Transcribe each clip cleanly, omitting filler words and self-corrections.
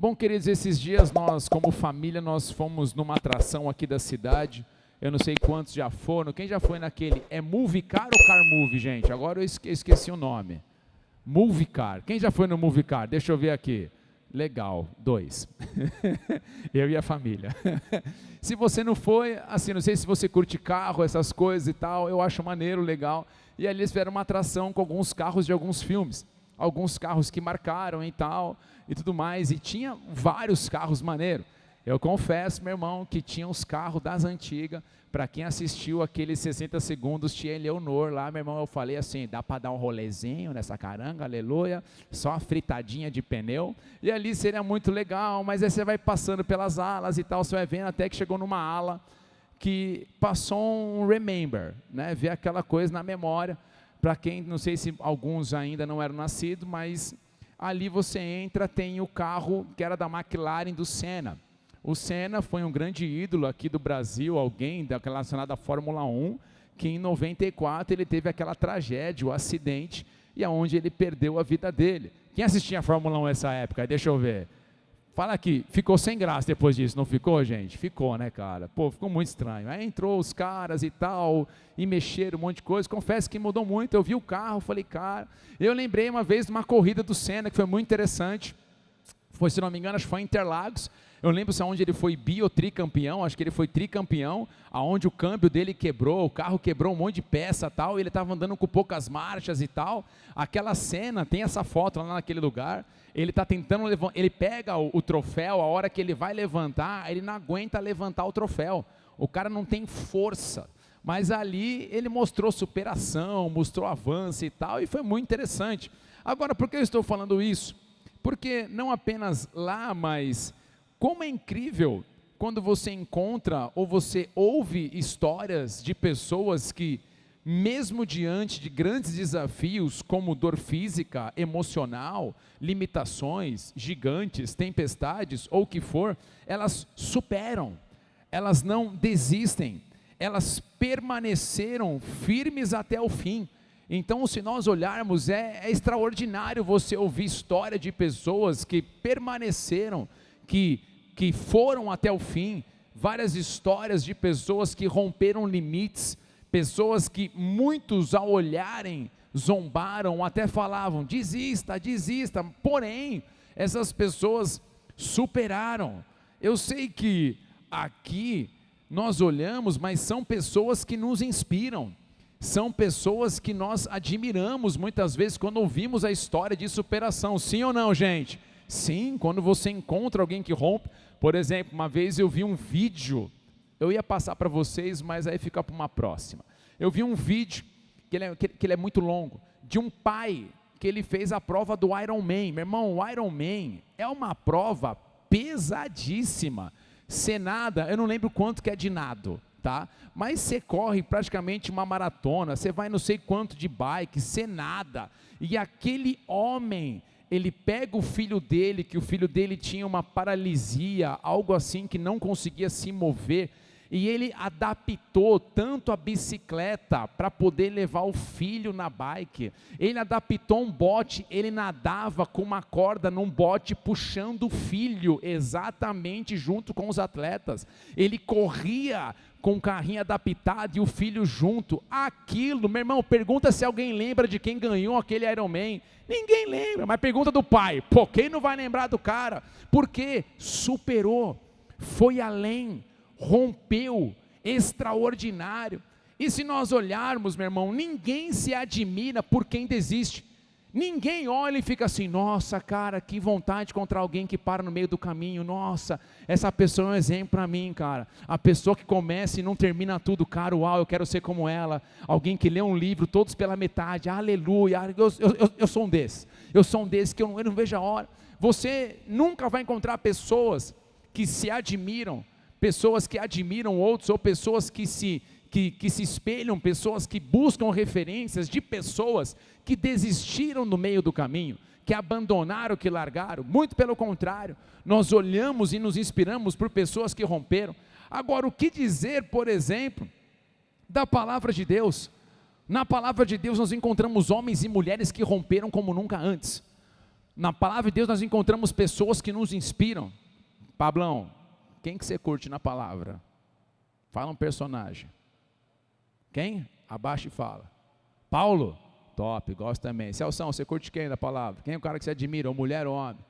Bom, queridos, esses dias nós, como família, nós fomos numa atração aqui da cidade. Eu não sei quantos já foram. Quem já foi naquele? É Movie Car ou Car Movie, gente? Agora eu esqueci o nome. Movie Car. Quem já foi no Movie Car? Deixa eu ver aqui. Legal, 2. Eu e a família. Se você não foi, assim, não sei se você curte carro, essas coisas e tal, eu acho maneiro, legal. E ali eles fizeram uma atração com alguns carros de alguns filmes. Alguns carros que marcaram e tal, e tudo mais. E tinha vários carros maneiros. Eu confesso, meu irmão, que tinha uns carros das antigas. Para quem assistiu aqueles 60 segundos, tinha Eleonor lá, meu irmão, eu falei assim, dá para dar um rolezinho nessa caranga, aleluia, só uma fritadinha de pneu, e ali seria muito legal, mas aí você vai passando pelas alas e tal, você vai vendo até que chegou numa ala que passou um remember, né, ver aquela coisa na memória, para quem, não sei se alguns ainda não eram nascidos, mas ali você entra, tem o carro que era da McLaren do Senna. O Senna foi um grande ídolo aqui do Brasil, alguém relacionado à Fórmula 1, que em 94 ele teve aquela tragédia, o acidente, e aonde ele perdeu a vida dele. Quem assistia a Fórmula 1 nessa época? Deixa eu ver. Fala aqui, ficou sem graça depois disso, não ficou, gente? Ficou, né, cara? Pô, ficou muito estranho. Aí entrou os caras e tal, e mexeram um monte de coisa. Confesso que mudou muito. Eu vi o carro, falei, cara... Eu lembrei uma vez de uma corrida do Senna, que foi muito interessante. Foi, se não me engano, acho que foi em Interlagos. Eu lembro onde ele foi tricampeão, acho que ele foi tricampeão, aonde o câmbio dele quebrou, o carro quebrou um monte de peça e tal, e ele estava andando com poucas marchas e tal. Aquela cena, tem essa foto lá naquele lugar, ele está tentando levantar, ele pega o troféu, a hora que ele vai levantar, ele não aguenta levantar o troféu, o cara não tem força. Mas ali ele mostrou superação, mostrou avanço e tal, e foi muito interessante. Agora, por que eu estou falando isso? Porque não apenas lá, mas... Como é incrível quando você encontra ou você ouve histórias de pessoas que, mesmo diante de grandes desafios como dor física, emocional, limitações gigantes, tempestades ou o que for, elas superam, elas não desistem, elas permaneceram firmes até o fim. Então, se nós olharmos, é extraordinário você ouvir história de pessoas que permaneceram, que foram até o fim, várias histórias de pessoas que romperam limites, pessoas que muitos ao olharem zombaram, até falavam, desista, desista, porém, essas pessoas superaram. Eu sei que aqui nós olhamos, mas são pessoas que nos inspiram, são pessoas que nós admiramos muitas vezes quando ouvimos a história de superação, sim ou não, gente? Sim, quando você encontra alguém que rompe. Por exemplo, uma vez eu vi um vídeo, eu ia passar para vocês, mas aí fica para uma próxima. Eu vi um vídeo, que ele é muito longo, de um pai, que ele fez a prova do Ironman. Meu irmão, o Ironman é uma prova pesadíssima. Você nada, eu não lembro quanto que é de nado, tá? Mas você corre praticamente uma maratona, você vai não sei quanto de bike, você nada. E aquele homem... ele pega o filho dele, que o filho dele tinha uma paralisia, algo assim, que não conseguia se mover, e ele adaptou tanto a bicicleta para poder levar o filho na bike, ele adaptou um bote, ele nadava com uma corda num bote puxando o filho, exatamente junto com os atletas, ele corria com o carrinho adaptado e o filho junto, aquilo, meu irmão, pergunta se alguém lembra de quem ganhou aquele Ironman, ninguém lembra, mas pergunta do pai, pô, quem não vai lembrar do cara? Porque superou, foi além, rompeu, extraordinário. E se nós olharmos, meu irmão, ninguém se admira por quem desiste. Ninguém olha e fica assim, nossa, cara, que vontade de encontrar alguém que para no meio do caminho, nossa, essa pessoa é um exemplo para mim, cara. A pessoa que começa e não termina tudo, cara, uau, eu quero ser como ela. Alguém que lê um livro, todos pela metade, aleluia, eu sou um desses. Eu sou um desses que eu não vejo a hora. Você nunca vai encontrar pessoas que se admiram, pessoas que admiram outros, ou pessoas que se espelham, pessoas que buscam referências de pessoas que desistiram no meio do caminho, que abandonaram, que largaram. Muito pelo contrário, nós olhamos e nos inspiramos por pessoas que romperam. Agora, o que dizer, por exemplo, da palavra de Deus? Na palavra de Deus nós encontramos homens e mulheres que romperam como nunca antes. Na palavra de Deus nós encontramos pessoas que nos inspiram. Pablão, quem que você curte na palavra? Fala um personagem. Quem? Abaixa e fala. Paulo? Top, gosto também. Celção, você curte quem na palavra? Quem é o cara que você admira, ou mulher ou homem?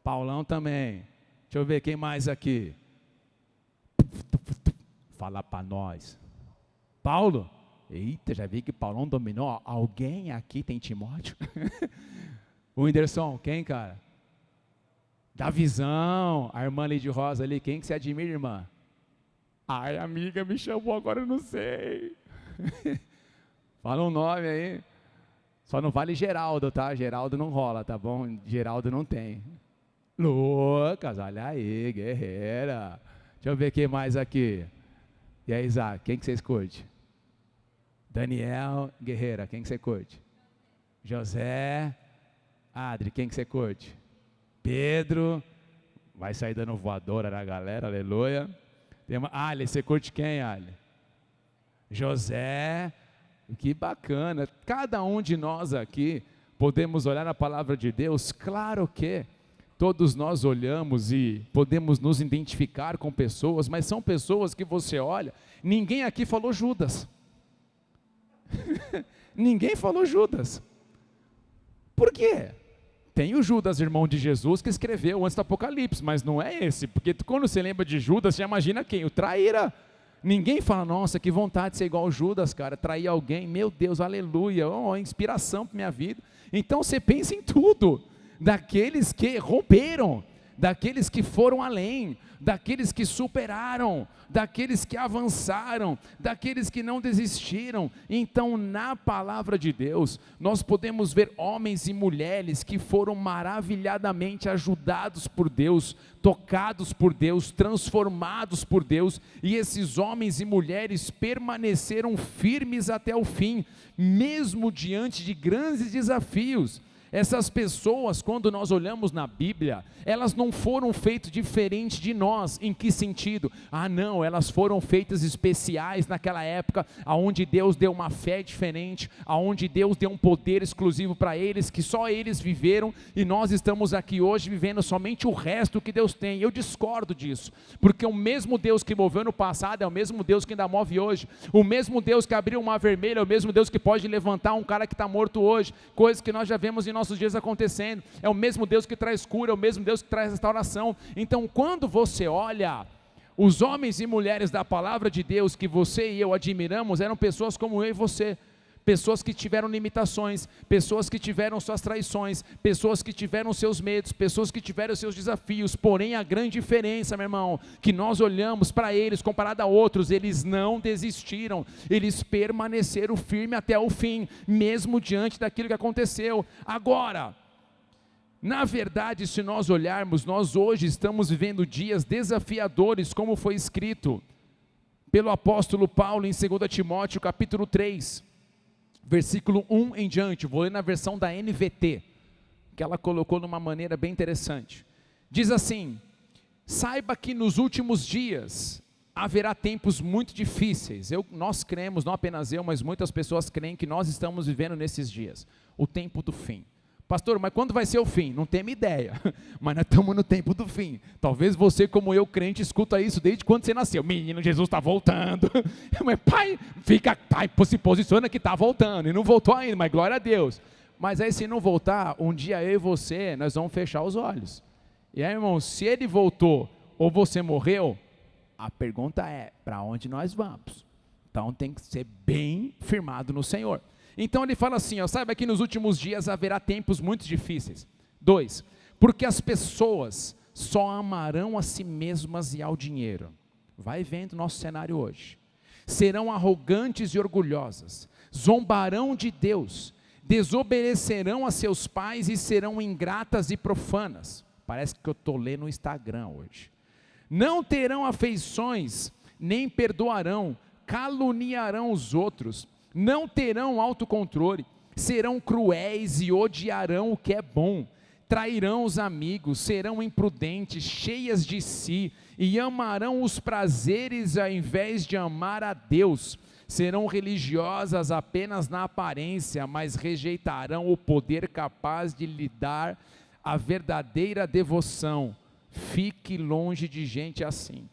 Paulão também. Deixa eu ver quem mais aqui. Fala para nós. Paulo? Eita, já vi que Paulão dominou. Alguém aqui tem Timóteo? O Whindersson, quem, cara? Da Visão. A irmã Lady Rosa ali, quem que você admira, irmã? Ai, amiga, me chamou agora, eu não sei. Fala um nome aí. Só não vale Geraldo, tá? Geraldo não rola, tá bom? Geraldo não tem. Lucas, olha aí, guerreira. Deixa eu ver quem mais aqui. E aí, Isaac, quem que vocês curte? Daniel, guerreira, quem que você curte? José, Adri, quem que você curte? Pedro, vai sair dando voadora na galera, aleluia. Ali, você curte quem, Ali? José, que bacana. Cada um de nós aqui podemos olhar na palavra de Deus, claro que todos nós olhamos e podemos nos identificar com pessoas, mas são pessoas que você olha, ninguém aqui falou Judas. Ninguém falou Judas. Por quê? Tem o Judas, irmão de Jesus, que escreveu antes do Apocalipse, mas não é esse, porque quando você lembra de Judas, você imagina quem? O traíra. Ninguém fala, nossa, que vontade de ser igual Judas, cara, trair alguém, meu Deus, aleluia, inspiração para minha vida. Então você pensa em tudo, daqueles que romperam, daqueles que foram além, daqueles que superaram, daqueles que avançaram, daqueles que não desistiram. Então, na palavra de Deus, nós podemos ver homens e mulheres que foram maravilhadamente ajudados por Deus, tocados por Deus, transformados por Deus, e esses homens e mulheres permaneceram firmes até o fim, mesmo diante de grandes desafios. Essas pessoas, quando nós olhamos na Bíblia, elas não foram feitas diferente de nós. Em que sentido? Não, elas foram feitas especiais naquela época, aonde Deus deu uma fé diferente, aonde Deus deu um poder exclusivo para eles, que só eles viveram, e nós estamos aqui hoje vivendo somente o resto que Deus tem. Eu discordo disso, porque o mesmo Deus que moveu no passado é o mesmo Deus que ainda move hoje. O mesmo Deus que abriu o mar vermelho é o mesmo Deus que pode levantar um cara que está morto hoje, coisas que nós já vemos em nossos dias acontecendo. É o mesmo Deus que traz cura, é o mesmo Deus que traz restauração. Então, quando você olha, os homens e mulheres da palavra de Deus que você e eu admiramos, eram pessoas como eu e você, pessoas que tiveram limitações, pessoas que tiveram suas traições, pessoas que tiveram seus medos, pessoas que tiveram seus desafios. Porém, a grande diferença, meu irmão, que nós olhamos para eles comparado a outros, eles não desistiram, eles permaneceram firmes até o fim, mesmo diante daquilo que aconteceu. Agora, na verdade, se nós olharmos, nós hoje estamos vivendo dias desafiadores, como foi escrito pelo apóstolo Paulo em 2 Timóteo capítulo 3, versículo 1 em diante. Vou ler na versão da NVT, que ela colocou de uma maneira bem interessante. Diz assim: saiba que nos últimos dias haverá tempos muito difíceis. Nós cremos, não apenas eu, mas muitas pessoas creem que nós estamos vivendo nesses dias, o tempo do fim. Pastor, mas quando vai ser o fim? Não tenho ideia, mas nós estamos no tempo do fim. Talvez você, como eu, crente, escuta isso desde quando você nasceu. Menino, Jesus está voltando. Mas pai, se posiciona que está voltando. E não voltou ainda, mas glória a Deus. Mas aí, se não voltar, um dia eu e você, nós vamos fechar os olhos. E aí, irmão, se ele voltou ou você morreu, a pergunta é, para onde nós vamos? Então tem que ser bem firmado no Senhor. Então ele fala assim, saiba que nos últimos dias haverá tempos muito difíceis. 2, porque as pessoas só amarão a si mesmas e ao dinheiro. Vai vendo o nosso cenário hoje. Serão arrogantes e orgulhosas, zombarão de Deus, desobedecerão a seus pais e serão ingratas e profanas. Parece que eu estou lendo no Instagram hoje. Não terão afeições, nem perdoarão, caluniarão os outros, não terão autocontrole, serão cruéis e odiarão o que é bom, trairão os amigos, serão imprudentes, cheias de si, e amarão os prazeres ao invés de amar a Deus, serão religiosas apenas na aparência, mas rejeitarão o poder capaz de lhe dar a verdadeira devoção. Fique longe de gente assim.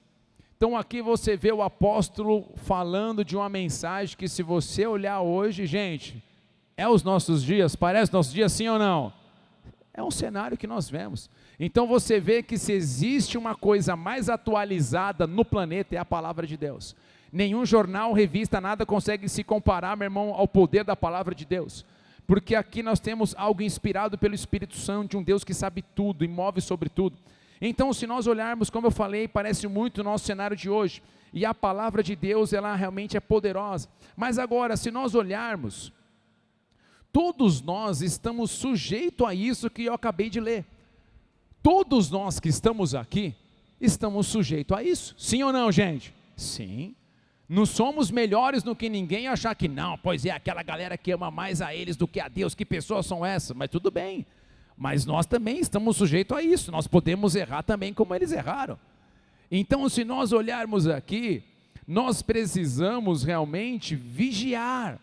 Então aqui você vê o apóstolo falando de uma mensagem que, se você olhar hoje, gente, é os nossos dias, parece nossos dias, sim ou não? É um cenário que nós vemos. Então você vê que, se existe uma coisa mais atualizada no planeta, é a palavra de Deus. Nenhum jornal, revista, nada consegue se comparar, meu irmão, ao poder da palavra de Deus. Porque aqui nós temos algo inspirado pelo Espírito Santo, de um Deus que sabe tudo e move sobre tudo. Então, se nós olharmos, como eu falei, parece muito o nosso cenário de hoje, e a palavra de Deus, ela realmente é poderosa. Mas agora, se nós olharmos, todos nós estamos sujeitos a isso que eu acabei de ler. Todos nós que estamos aqui, estamos sujeitos a isso. Sim ou não, gente? Sim. Não somos melhores do que ninguém achar que não, pois é, aquela galera que ama mais a eles do que a Deus, que pessoas são essas? Mas tudo bem. Mas nós também estamos sujeitos a isso, nós podemos errar também como eles erraram. Então, se nós olharmos aqui, nós precisamos realmente vigiar,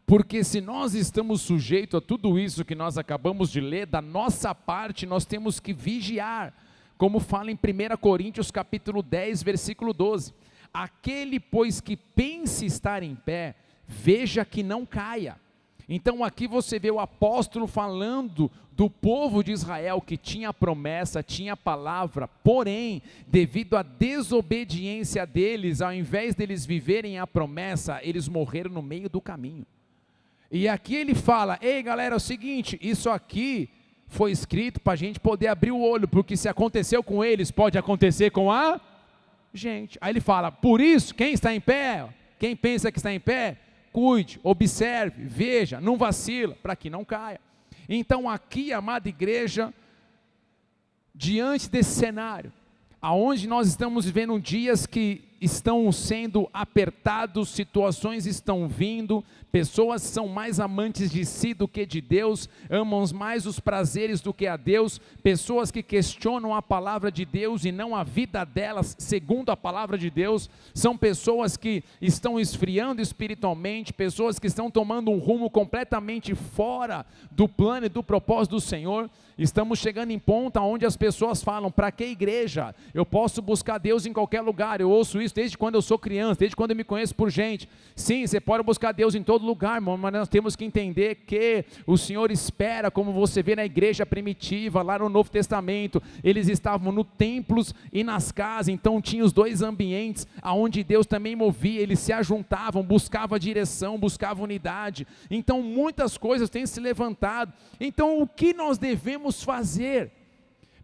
porque se nós estamos sujeitos a tudo isso que nós acabamos de ler, da nossa parte nós temos que vigiar, como fala em 1 Coríntios capítulo 10, versículo 12, aquele pois que pense estar em pé, veja que não caia. Então aqui você vê o apóstolo falando do povo de Israel que tinha a promessa, tinha a palavra, porém, devido à desobediência deles, ao invés deles viverem a promessa, eles morreram no meio do caminho. E aqui ele fala: ei galera, é o seguinte, isso aqui foi escrito para a gente poder abrir o olho, porque se aconteceu com eles, pode acontecer com a gente. Aí ele fala: por isso, quem está em pé, quem pensa que está em pé, cuide, observe, veja, não vacila, para que não caia. Então aqui, amada igreja, diante desse cenário, aonde nós estamos vivendo dias que estão sendo apertados, situações estão vindo, pessoas são mais amantes de si do que de Deus, amam mais os prazeres do que a Deus, pessoas que questionam a palavra de Deus e não a vida delas segundo a palavra de Deus, são pessoas que estão esfriando espiritualmente, pessoas que estão tomando um rumo completamente fora do plano e do propósito do Senhor. Estamos chegando em ponto onde as pessoas falam: para que igreja? Eu posso buscar Deus em qualquer lugar. Eu ouço isso desde quando eu sou criança, desde quando eu me conheço por gente. Sim, você pode buscar Deus em todo lugar, irmão, mas nós temos que entender que o Senhor espera, como você vê na igreja primitiva, lá no Novo Testamento, eles estavam no templos e nas casas, então tinha os dois ambientes, aonde Deus também movia, eles se ajuntavam, buscavam direção, buscavam unidade. Então muitas coisas têm se levantado. Então o que nós devemos fazer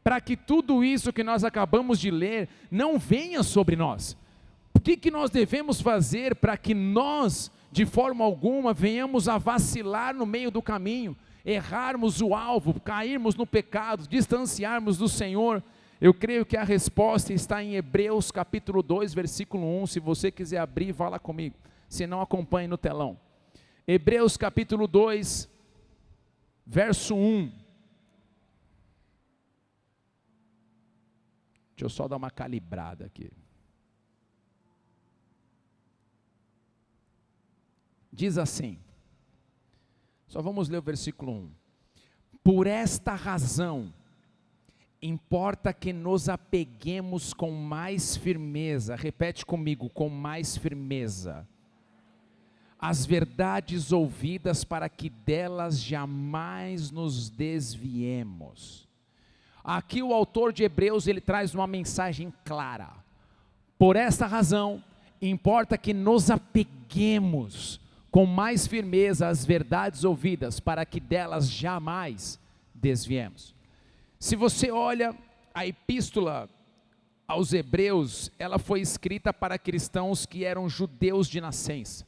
para que tudo isso que nós acabamos de ler não venha sobre nós? O que nós devemos fazer para que nós, de forma alguma, venhamos a vacilar no meio do caminho, errarmos o alvo, cairmos no pecado, distanciarmos do Senhor? Eu creio que a resposta está em Hebreus capítulo 2, versículo 1, se você quiser abrir, vá lá comigo, se não, acompanhe no telão. Hebreus capítulo 2, verso 1. Deixa eu só dar uma calibrada aqui. Diz assim, só vamos ler o versículo 1. Por esta razão, importa que nos apeguemos com mais firmeza, repete comigo, com mais firmeza, as verdades ouvidas, para que delas jamais nos desviemos. Aqui o autor de Hebreus, ele traz uma mensagem clara. Por esta razão, importa que nos apeguemos com mais firmeza às verdades ouvidas, para que delas jamais desviemos. Se você olha a epístola aos Hebreus, ela foi escrita para cristãos que eram judeus de nascença.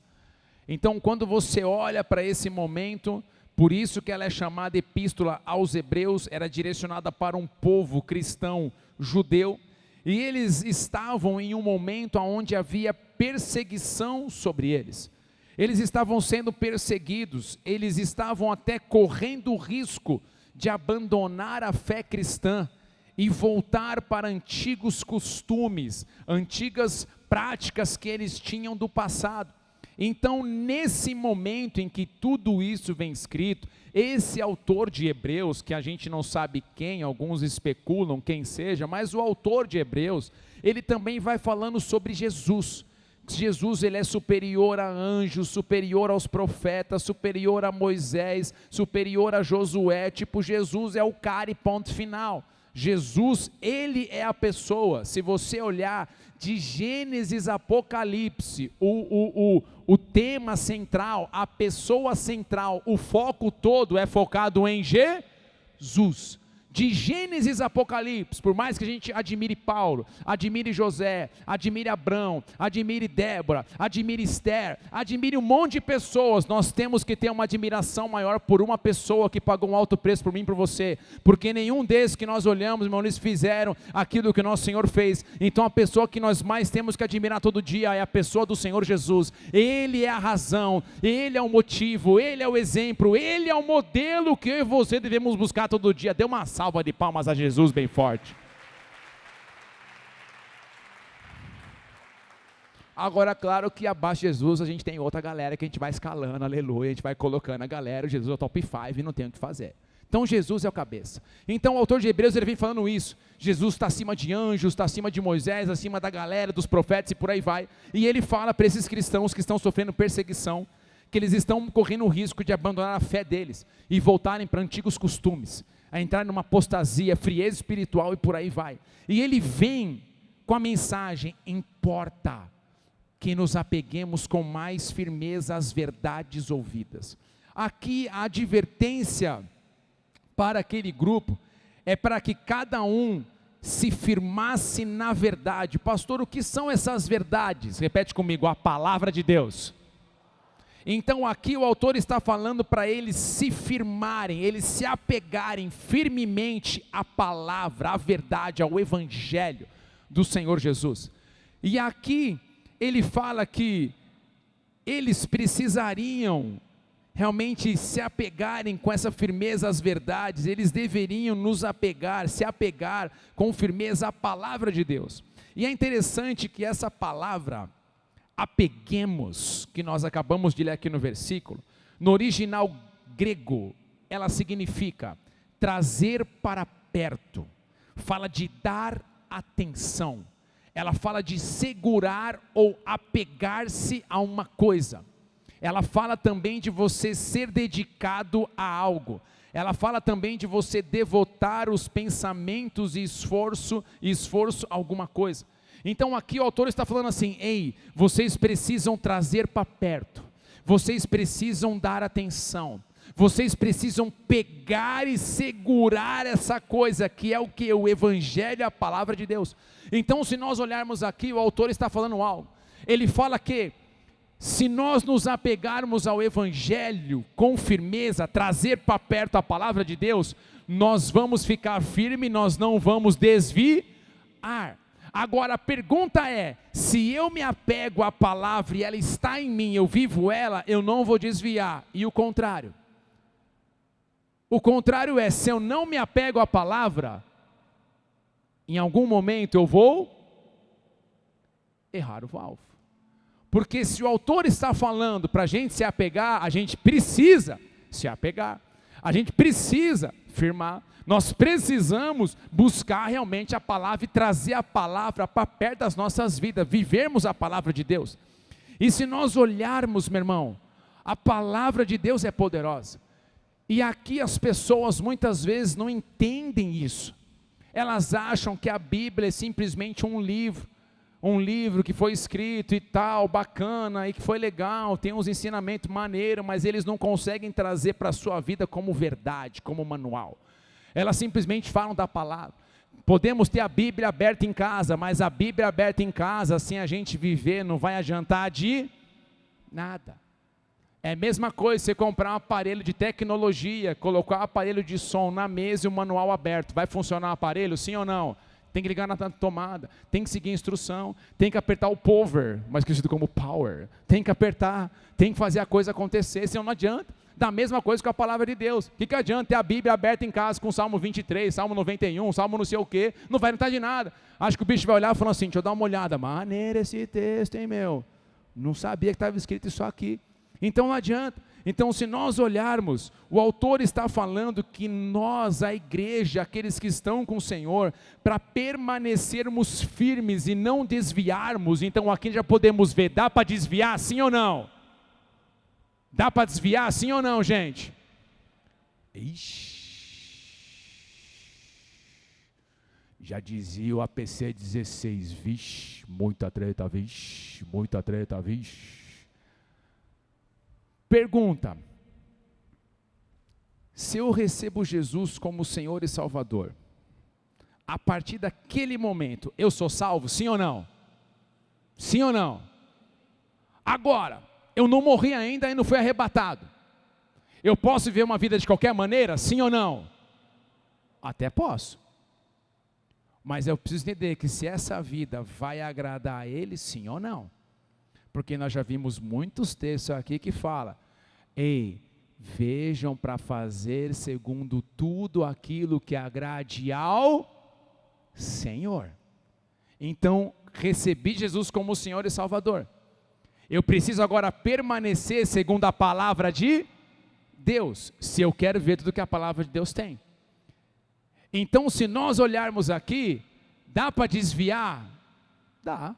Então, quando você olha para esse momento, por isso que ela é chamada epístola aos Hebreus, era direcionada para um povo cristão judeu, e eles estavam em um momento onde havia perseguição sobre eles. Eles estavam sendo perseguidos, eles estavam até correndo o risco de abandonar a fé cristã e voltar para antigos costumes, antigas práticas que eles tinham do passado. Então, nesse momento em que tudo isso vem escrito, esse autor de Hebreus, que a gente não sabe quem, alguns especulam quem seja, mas o autor de Hebreus, ele também vai falando sobre Jesus. Jesus, ele é superior a anjos, superior aos profetas, superior a Moisés, superior a Josué. Tipo, Jesus é o cara e ponto final. Jesus, ele é a pessoa. Se você olhar de Gênesis a Apocalipse, o tema central, a pessoa central, o foco todo é focado em Jesus. De Gênesis a Apocalipse, por mais que a gente admire Paulo, admire José, admire Abrão, admire Débora, admire Esther, admire um monte de pessoas, nós temos que ter uma admiração maior por uma pessoa que pagou um alto preço por mim e por você, porque nenhum desses que nós olhamos, irmão, eles fizeram aquilo que o nosso Senhor fez. Então a pessoa que nós mais temos que admirar todo dia é a pessoa do Senhor Jesus. Ele é a razão, Ele é o motivo, Ele é o exemplo, Ele é o modelo que eu e você devemos buscar todo dia. Dê uma salva de palmas a Jesus bem forte. Agora, claro que abaixo de Jesus a gente tem outra galera que a gente vai escalando, aleluia, a gente vai colocando a galera, Jesus é o top 5 e não tem o que fazer. Então Jesus é o cabeça. Então o autor de Hebreus, ele vem falando isso, Jesus está acima de anjos, está acima de Moisés, acima da galera, dos profetas e por aí vai, e ele fala para esses cristãos que estão sofrendo perseguição, que eles estão correndo o risco de abandonar a fé deles, e voltarem para antigos costumes, a entrar numa apostasia, frieza espiritual e por aí vai. E ele vem com a mensagem: importa que nos apeguemos com mais firmeza às verdades ouvidas. Aqui a advertência para aquele grupo é para que cada um se firmasse na verdade. Pastor, o que são essas verdades? Repete comigo: a palavra de Deus. Então aqui o autor está falando para eles se firmarem, eles se apegarem firmemente à palavra, à verdade, ao evangelho do Senhor Jesus. E aqui ele fala que eles precisariam realmente se apegarem com essa firmeza às verdades, eles deveriam nos apegar, se apegar com firmeza à palavra de Deus. E é interessante que essa palavra apeguemos, que nós acabamos de ler aqui no versículo, no original grego, ela significa trazer para perto, fala de dar atenção, ela fala de segurar ou apegar-se a uma coisa, ela fala também de você ser dedicado a algo, ela fala também de você devotar os pensamentos e esforço a alguma coisa. Então aqui o autor está falando assim: ei, vocês precisam trazer para perto, vocês precisam dar atenção, vocês precisam pegar e segurar essa coisa que é o que? O evangelho, a palavra de Deus. Então se nós olharmos aqui, o autor está falando algo, ele fala que se nós nos apegarmos ao evangelho com firmeza, trazer para perto a palavra de Deus, nós vamos ficar firmes, nós não vamos desviar. Agora a pergunta é, se eu me apego à palavra e ela está em mim, eu vivo ela, eu não vou desviar. E o contrário? O contrário é, se eu não me apego à palavra, em algum momento eu vou errar o alvo. Porque se o autor está falando para a gente se apegar, a gente precisa se apegar, a gente precisa firmar. Nós precisamos buscar realmente a palavra e trazer a palavra para perto das nossas vidas, vivermos a palavra de Deus. E se nós olharmos, meu irmão, a palavra de Deus é poderosa. E aqui as pessoas muitas vezes não entendem isso. Elas acham que a Bíblia é simplesmente um livro que foi escrito e tal, bacana, e que foi legal, tem uns ensinamentos maneiros, mas eles não conseguem trazer para a sua vida como verdade, como manual. Elas simplesmente falam da palavra. Podemos ter a Bíblia aberta em casa, mas a Bíblia aberta em casa, sem a gente viver, não vai adiantar de nada. É a mesma coisa você comprar um aparelho de tecnologia, colocar um aparelho de som na mesa e o manual aberto. Vai funcionar o aparelho, sim ou não? Tem que ligar na tomada, tem que seguir a instrução, tem que apertar o power, mais conhecido como power. Tem que apertar, tem que fazer a coisa acontecer, senão não adianta. Da mesma coisa com a palavra de Deus. O que adianta ter a Bíblia aberta em casa com Salmo 23, Salmo 91, Salmo não sei o quê, não vai adiantar de nada. Acho que o bicho vai olhar e falar assim: deixa eu dar uma olhada, maneiro esse texto, hein meu? Não sabia que estava escrito isso aqui. Então não adianta. Então, se nós olharmos, o autor está falando que nós, a igreja, aqueles que estão com o Senhor, para permanecermos firmes e não desviarmos. Então aqui já podemos ver, dá para desviar sim ou não? Dá para desviar sim ou não, gente? Ixi. Já dizia o APC 16, vixe, muita treta, vixe, muita treta, vixe. Pergunta: se eu recebo Jesus como Senhor e Salvador, a partir daquele momento, eu sou salvo, sim ou não? Sim ou não? Agora, eu não morri ainda e não fui arrebatado. Eu posso viver uma vida de qualquer maneira, sim ou não? Até posso. Mas eu preciso entender que se essa vida vai agradar a Ele, sim ou não. Porque nós já vimos muitos textos aqui que falam: ei, vejam para fazer segundo tudo aquilo que agrade ao Senhor. Então, recebi Jesus como Senhor e Salvador. Eu preciso agora permanecer segundo a palavra de Deus, se eu quero ver tudo que a palavra de Deus tem. Então, se nós olharmos aqui, dá para desviar? Dá.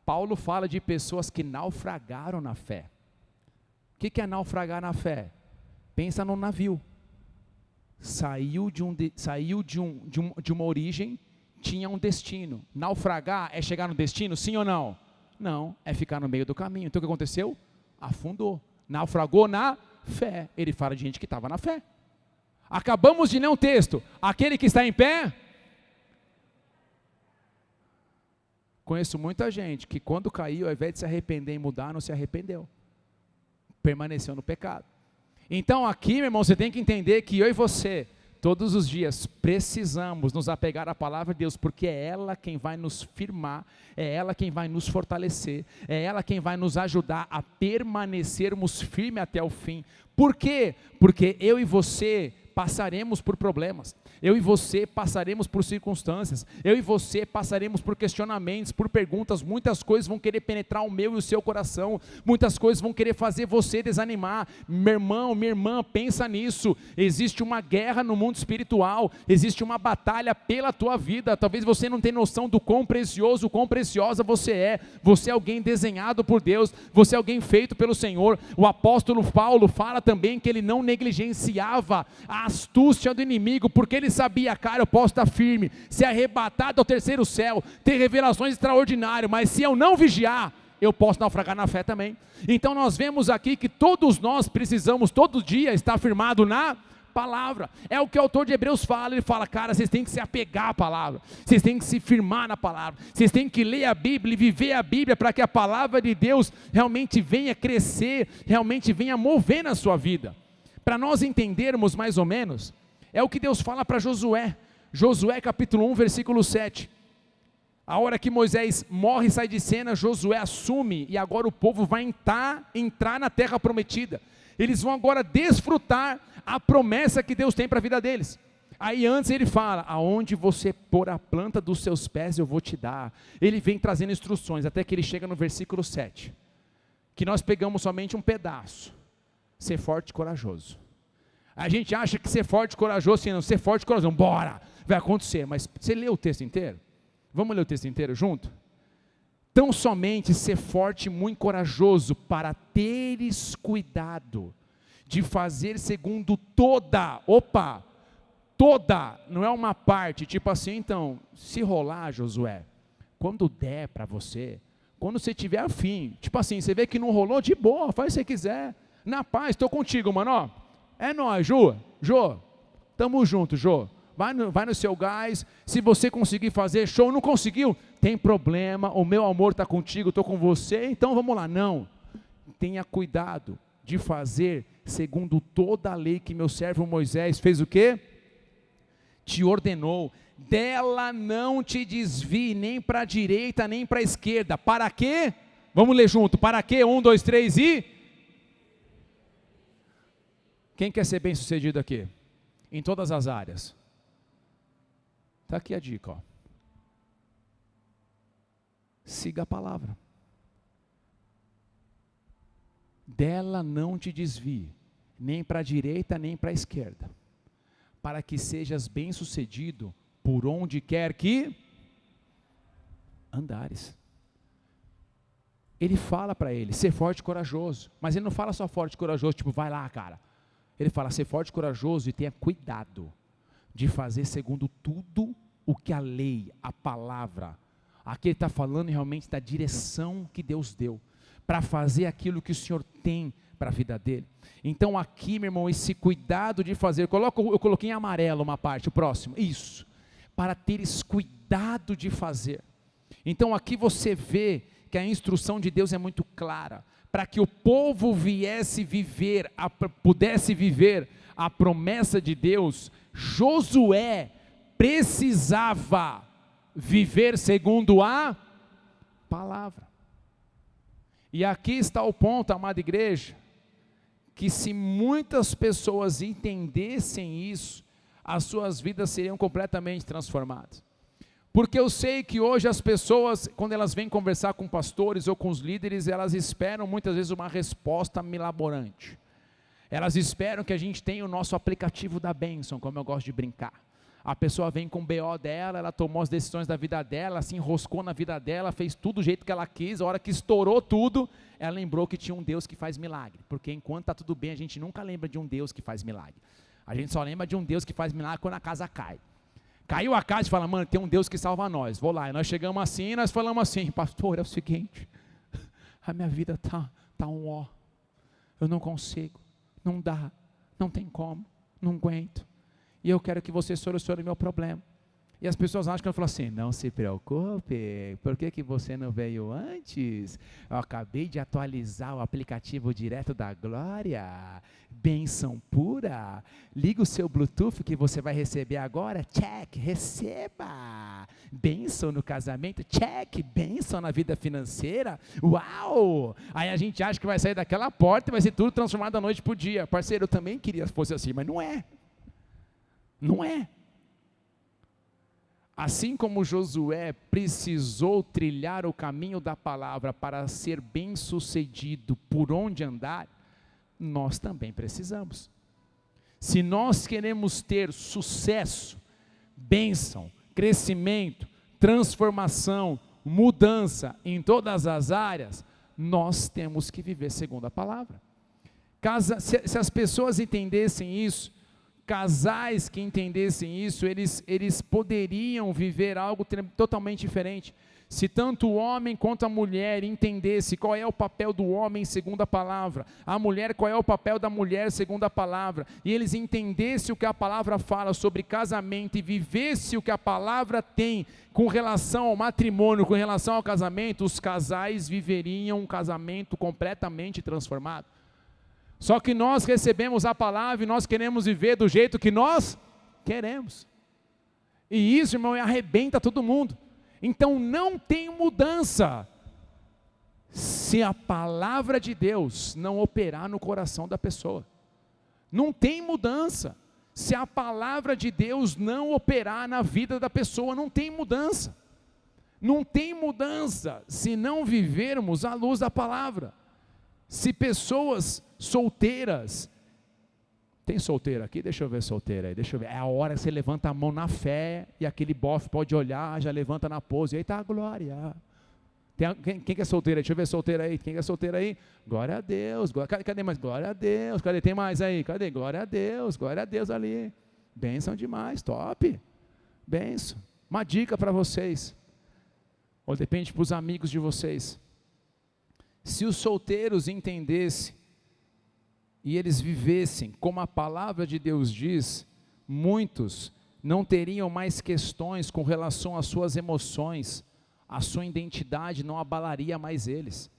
Paulo fala de pessoas que naufragaram na fé. O que é naufragar na fé? Pensa num navio. Saiu de uma origem, tinha um destino. Naufragar é chegar no destino, sim ou não? Não, é ficar no meio do caminho. Então o que aconteceu? Afundou. Naufragou na fé. Ele fala de gente que estava na fé. Acabamos de ler um texto. Aquele que está em pé. Conheço muita gente que quando caiu, ao invés de se arrepender e mudar, não se arrependeu. Permaneceu no pecado. Então aqui, meu irmão, você tem que entender que eu e você, todos os dias, precisamos nos apegar à palavra de Deus, porque é ela quem vai nos firmar, é ela quem vai nos fortalecer, é ela quem vai nos ajudar a permanecermos firmes até o fim. Por quê? Porque eu e você passaremos por problemas, eu e você passaremos por circunstâncias, eu e você passaremos por questionamentos, por perguntas, muitas coisas vão querer penetrar o meu e o seu coração, muitas coisas vão querer fazer você desanimar. Meu irmão, minha irmã, pensa nisso, existe uma guerra no mundo espiritual, existe uma batalha pela tua vida. Talvez você não tenha noção do quão precioso, quão preciosa você é alguém desenhado por Deus, você é alguém feito pelo Senhor. O apóstolo Paulo fala também que ele não negligenciava a astúcia do inimigo, porque ele sabia: cara, eu posso estar firme, ser arrebatado ao terceiro céu, ter revelações extraordinárias, mas se eu não vigiar, eu posso naufragar na fé também. Então nós vemos aqui que todos nós precisamos todo dia estar firmado na palavra. É o que o autor de Hebreus fala. Ele fala: cara, vocês têm que se apegar à palavra, vocês têm que se firmar na palavra, vocês têm que ler a Bíblia e viver a Bíblia, para que a palavra de Deus realmente venha crescer, realmente venha mover na sua vida. Para nós entendermos mais ou menos, é o que Deus fala para Josué. Josué capítulo 1, versículo 7. A hora que Moisés morre e sai de cena, Josué assume, e agora o povo vai entrar na terra prometida. Eles vão agora desfrutar a promessa que Deus tem para a vida deles. Aí antes ele fala: aonde você pôr a planta dos seus pés eu vou te dar. Ele vem trazendo instruções, até que ele chega no versículo 7, que nós pegamos somente um pedaço. Ser forte e corajoso. A gente acha que ser forte e corajoso, sim, não, ser forte e corajoso, bora, vai acontecer. Mas você leu o texto inteiro? Vamos ler o texto inteiro junto? Tão somente ser forte e muito corajoso, para teres cuidado de fazer segundo toda, não é uma parte, tipo assim, então, se rolar, Josué, quando der para você, quando você tiver afim, tipo assim, você vê que não rolou, de boa, faz o que você quiser, na paz, estou contigo, mano, ó, é nóis, Jô, tamo junto, Jô, vai no seu gás, se você conseguir fazer, show, não conseguiu, tem problema, o meu amor está contigo, estou com você, então vamos lá. Não, tenha cuidado de fazer segundo toda a lei que meu servo Moisés fez o quê? Te ordenou, dela não te desvie, nem para a direita, nem para a esquerda. Para quê? Vamos ler junto, para quê? 1, 2, 3 e... Quem quer ser bem sucedido aqui? Em todas as áreas. Está aqui a dica, ó. Siga a palavra. dela não te desvie, nem para a direita, nem para a esquerda, para que sejas bem-sucedido por onde quer que andares. Ele fala para ele, ser forte e corajoso, mas ele não fala só forte e corajoso, tipo, vai lá, cara. Ele fala, ser forte e corajoso e tenha cuidado de fazer segundo tudo o que a lei, a palavra, aqui ele está falando realmente da direção que Deus deu, para fazer aquilo que o Senhor tem para a vida dele. Então aqui, meu irmão, esse cuidado de fazer, eu coloquei em amarelo uma parte, o próximo, isso, para teres cuidado de fazer. Então aqui você vê que a instrução de Deus é muito clara, para que o povo pudesse viver a promessa de Deus. Josué precisava viver segundo a palavra. E aqui está o ponto, amada igreja, que se muitas pessoas entendessem isso, as suas vidas seriam completamente transformadas. Porque eu sei que hoje as pessoas, quando elas vêm conversar com pastores ou com os líderes, elas esperam muitas vezes uma resposta milaborante. Elas esperam que a gente tenha o nosso aplicativo da bênção, como eu gosto de brincar. A pessoa vem com o BO dela, ela tomou as decisões da vida dela, se enroscou na vida dela, fez tudo do jeito que ela quis, a hora que estourou tudo, ela lembrou que tinha um Deus que faz milagre. Porque enquanto está tudo bem, a gente nunca lembra de um Deus que faz milagre. A gente só lembra de um Deus que faz milagre quando a casa cai. Caiu a casa e fala, mano, tem um Deus que salva nós. Vou lá, e nós chegamos assim, e nós falamos assim, pastor, é o seguinte, a minha vida tá um ó, eu não consigo, não dá, não tem como, não aguento, e eu quero que você solucione o meu problema. E as pessoas acham que eu falo assim, não se preocupe, por que você não veio antes? Eu acabei de atualizar o aplicativo direto da Glória, bênção pura, liga o seu Bluetooth que você vai receber agora, check, receba, bênção no casamento, check, bênção na vida financeira, uau! Aí a gente acha que vai sair daquela porta e vai ser tudo transformado da noite para o dia. Parceiro, eu também queria que fosse assim, mas não é, não é. Assim como Josué precisou trilhar o caminho da palavra para ser bem-sucedido por onde andar, nós também precisamos. Se nós queremos ter sucesso, bênção, crescimento, transformação, mudança em todas as áreas, nós temos que viver segundo a palavra. Se as pessoas entendessem isso, casais que entendessem isso, eles poderiam viver algo totalmente diferente. Se tanto o homem quanto a mulher entendesse qual é o papel do homem segundo a palavra, a mulher qual é o papel da mulher segundo a palavra, e eles entendessem o que a palavra fala sobre casamento e vivessem o que a palavra tem com relação ao matrimônio, com relação ao casamento, os casais viveriam um casamento completamente transformado. Só que nós recebemos a palavra e nós queremos viver do jeito que nós queremos. E isso, irmão, arrebenta todo mundo. Então não tem mudança se a palavra de Deus não operar no coração da pessoa. Não tem mudança se a palavra de Deus não operar na vida da pessoa. Não tem mudança. Não tem mudança se não vivermos à luz da palavra. Se pessoas solteiras, tem solteira aqui? Deixa eu ver solteira aí, deixa eu ver, é a hora que você levanta a mão na fé, e aquele bofe pode olhar, já levanta na pose, e aí está a glória. Quem que é solteira? Deixa eu ver solteira aí, quem que é solteira aí? Glória a Deus, cadê mais? Glória a Deus, cadê? Tem mais aí? Cadê? Glória a Deus ali, bênção demais, top, bênção. Uma dica para vocês, ou depende para os amigos de vocês, se os solteiros entendessem, e eles vivessem como a palavra de Deus diz, muitos não teriam mais questões com relação às suas emoções, a sua identidade não abalaria mais eles.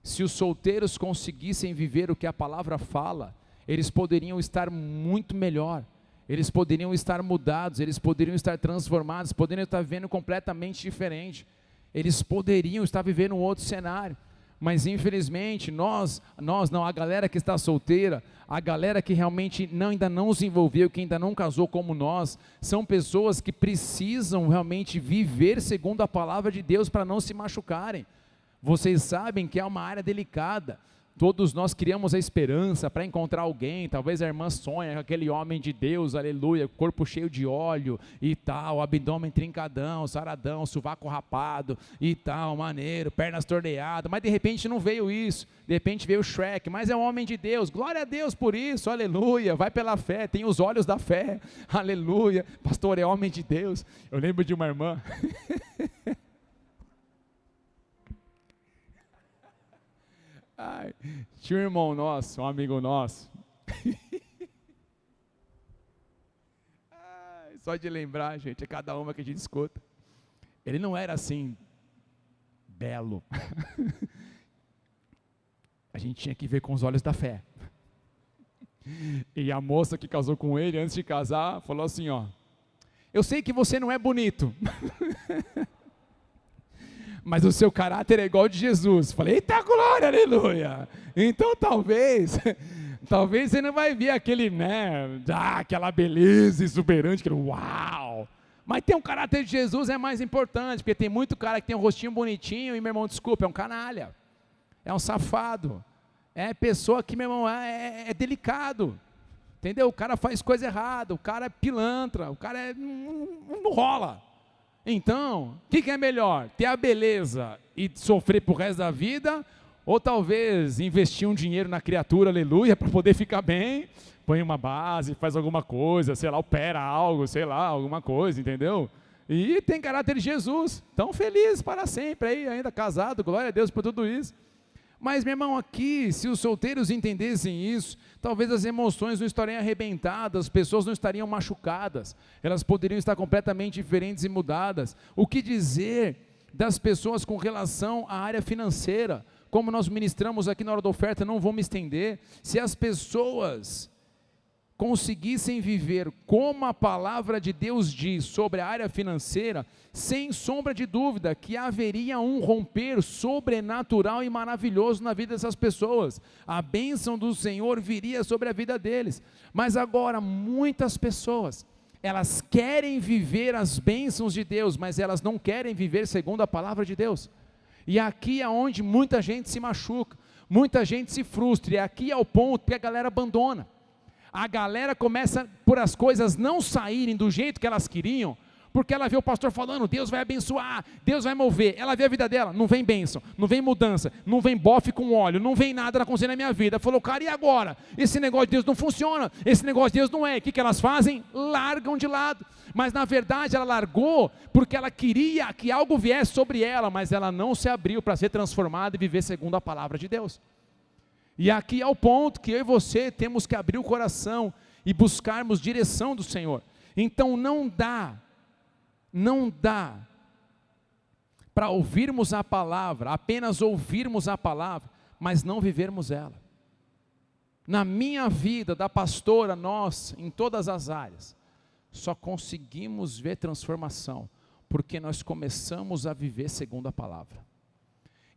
Se os solteiros conseguissem viver o que a palavra fala, eles poderiam estar muito melhor, eles poderiam estar mudados, eles poderiam estar transformados, poderiam estar vivendo completamente diferente, eles poderiam estar vivendo um outro cenário. Mas infelizmente, a galera que está solteira, a galera que realmente ainda não se envolveu, que ainda não casou como nós, são pessoas que precisam realmente viver segundo a palavra de Deus para não se machucarem. Vocês sabem que é uma área delicada. Todos nós criamos a esperança para encontrar alguém. Talvez a irmã sonha com aquele homem de Deus, aleluia, corpo cheio de óleo e tal, abdômen trincadão, saradão, sovaco rapado e tal, maneiro, pernas torneadas. Mas de repente não veio isso, de repente veio o Shrek, mas é um homem de Deus. Glória a Deus por isso, aleluia, vai pela fé, tem os olhos da fé, aleluia. Pastor, é homem de Deus. Eu lembro de uma irmã... Ai, tinha um irmão nosso, um amigo nosso. Ai, só de lembrar, gente, é cada uma que a gente escuta. Ele não era assim, belo. A gente tinha que ver com os olhos da fé. E a moça que casou com ele, antes de casar, falou assim, ó: eu sei que você não é bonito. Mas o seu caráter é igual ao de Jesus. Falei, eita glória, aleluia. Então talvez você não vai ver aquele, né, aquela beleza exuberante, aquele uau. Mas ter um caráter de Jesus é mais importante, porque tem muito cara que tem um rostinho bonitinho e, meu irmão, desculpa, é um canalha. É um safado. É pessoa que, meu irmão, é delicado. Entendeu? O cara faz coisa errada, o cara é pilantra, o cara não rola. Então, o que é melhor? Ter a beleza e sofrer pro resto da vida, ou talvez investir um dinheiro na criatura, aleluia, para poder ficar bem, põe uma base, faz alguma coisa, sei lá, opera algo, sei lá, alguma coisa, entendeu? E tem caráter de Jesus, tão feliz para sempre aí, ainda casado, glória a Deus por tudo isso. Mas, meu irmão, aqui, se os solteiros entendessem isso, talvez as emoções não estariam arrebentadas, as pessoas não estariam machucadas, elas poderiam estar completamente diferentes e mudadas. O que dizer das pessoas com relação à área financeira? Como nós ministramos aqui na hora da oferta, não vou me estender. Se as pessoas conseguissem viver como a palavra de Deus diz sobre a área financeira, sem sombra de dúvida que haveria um romper sobrenatural e maravilhoso na vida dessas pessoas. A bênção do Senhor viria sobre a vida deles. Mas agora muitas pessoas, elas querem viver as bênçãos de Deus, mas elas não querem viver segundo a palavra de Deus. E aqui é onde muita gente se machuca, muita gente se frustra, e aqui é o ponto que a galera abandona. A galera começa por as coisas não saírem do jeito que elas queriam, porque ela vê o pastor falando, Deus vai abençoar, Deus vai mover, ela vê a vida dela, não vem bênção, não vem mudança, não vem bofe com óleo, não vem nada acontecendo na minha vida. Falou, cara, e agora? Esse negócio de Deus não funciona, esse negócio de Deus não é. O que elas fazem? Largam de lado. Mas na verdade ela largou porque ela queria que algo viesse sobre ela, mas ela não se abriu para ser transformada e viver segundo a palavra de Deus. E aqui é o ponto que eu e você temos que abrir o coração e buscarmos direção do Senhor. Então não dá para ouvirmos a palavra, apenas ouvirmos a palavra, mas não vivermos ela. Na minha vida, da pastora, nós, em todas as áreas, só conseguimos ver transformação, porque nós começamos a viver segundo a palavra.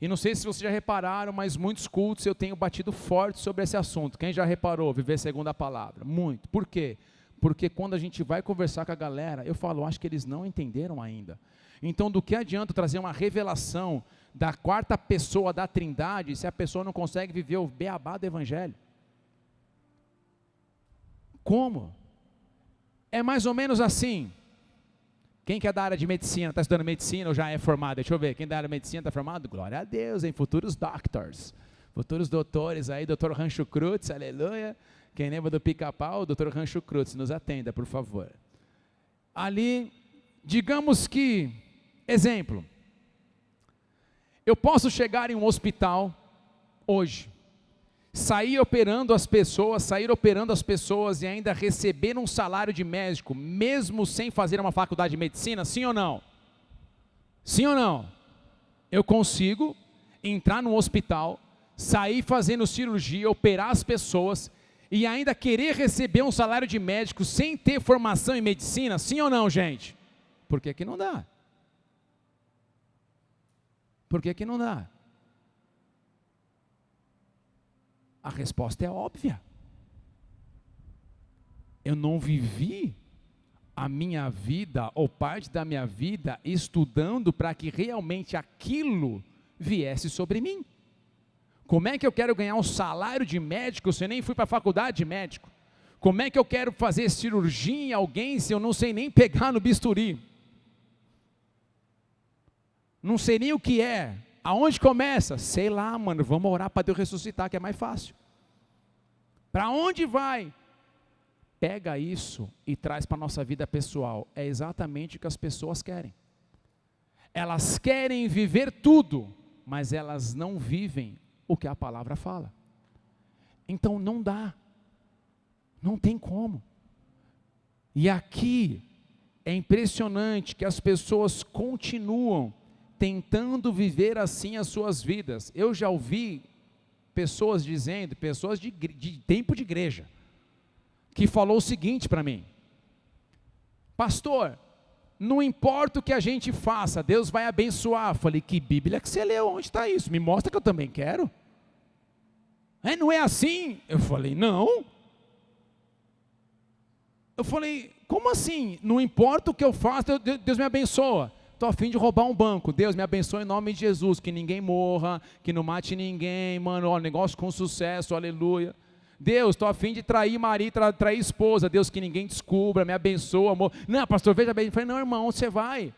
E não sei se vocês já repararam, mas muitos cultos eu tenho batido forte sobre esse assunto. Quem já reparou, viver segundo a palavra? Muito. Por quê? Porque quando a gente vai conversar com a galera, eu falo, acho que eles não entenderam ainda. Então, do que adianta trazer uma revelação da quarta pessoa da Trindade, se a pessoa não consegue viver o beabá do Evangelho? Como? É mais ou menos assim. Quem que é da área de medicina, está estudando medicina ou já é formado? Deixa eu ver, quem da área de medicina está formado? Glória a Deus, hein? Futuros doctors, futuros doutores aí, doutor Rancho Cruz, aleluia. Quem lembra do Pica-Pau, doutor Rancho Cruz, nos atenda, por favor. Ali, digamos que, exemplo, eu posso chegar em um hospital hoje, sair operando as pessoas e ainda receber um salário de médico, mesmo sem fazer uma faculdade de medicina, sim ou não? Sim ou não? Eu consigo entrar num hospital, sair fazendo cirurgia, operar as pessoas e ainda querer receber um salário de médico sem ter formação em medicina, sim ou não, gente? Por que que não dá? Por que que não dá? A resposta é óbvia. Eu não vivi a minha vida, ou parte da minha vida, estudando para que realmente aquilo viesse sobre mim. Como é que eu quero ganhar um salário de médico se eu nem fui para a faculdade de médico? Como é que eu quero fazer cirurgia em alguém se eu não sei nem pegar no bisturi? Não sei nem o que é. Aonde começa? Sei lá, mano, vamos orar para Deus ressuscitar, que é mais fácil. Para onde vai? Pega isso e traz para a nossa vida pessoal. É exatamente o que as pessoas querem. Elas querem viver tudo, mas elas não vivem o que a palavra fala. Então não dá. Não tem como. E aqui é impressionante que as pessoas continuam tentando viver assim as suas vidas. Eu já ouvi pessoas dizendo, pessoas de tempo de igreja, que falou o seguinte para mim: pastor, não importa o que a gente faça, Deus vai abençoar. Eu falei, que Bíblia que você leu? Onde está isso? Me mostra que eu também quero. Não é assim? Eu falei, não. Eu falei, como assim? Não importa o que eu faço, Deus me abençoa. Estou a fim de roubar um banco, Deus me abençoe em nome de Jesus, que ninguém morra, que não mate ninguém, mano, ó, negócio com sucesso, aleluia. Deus, estou a fim de trair marido, trair esposa, Deus, que ninguém descubra, me abençoa, amor. Não, pastor, veja bem. Eu falei, não, irmão, você vai.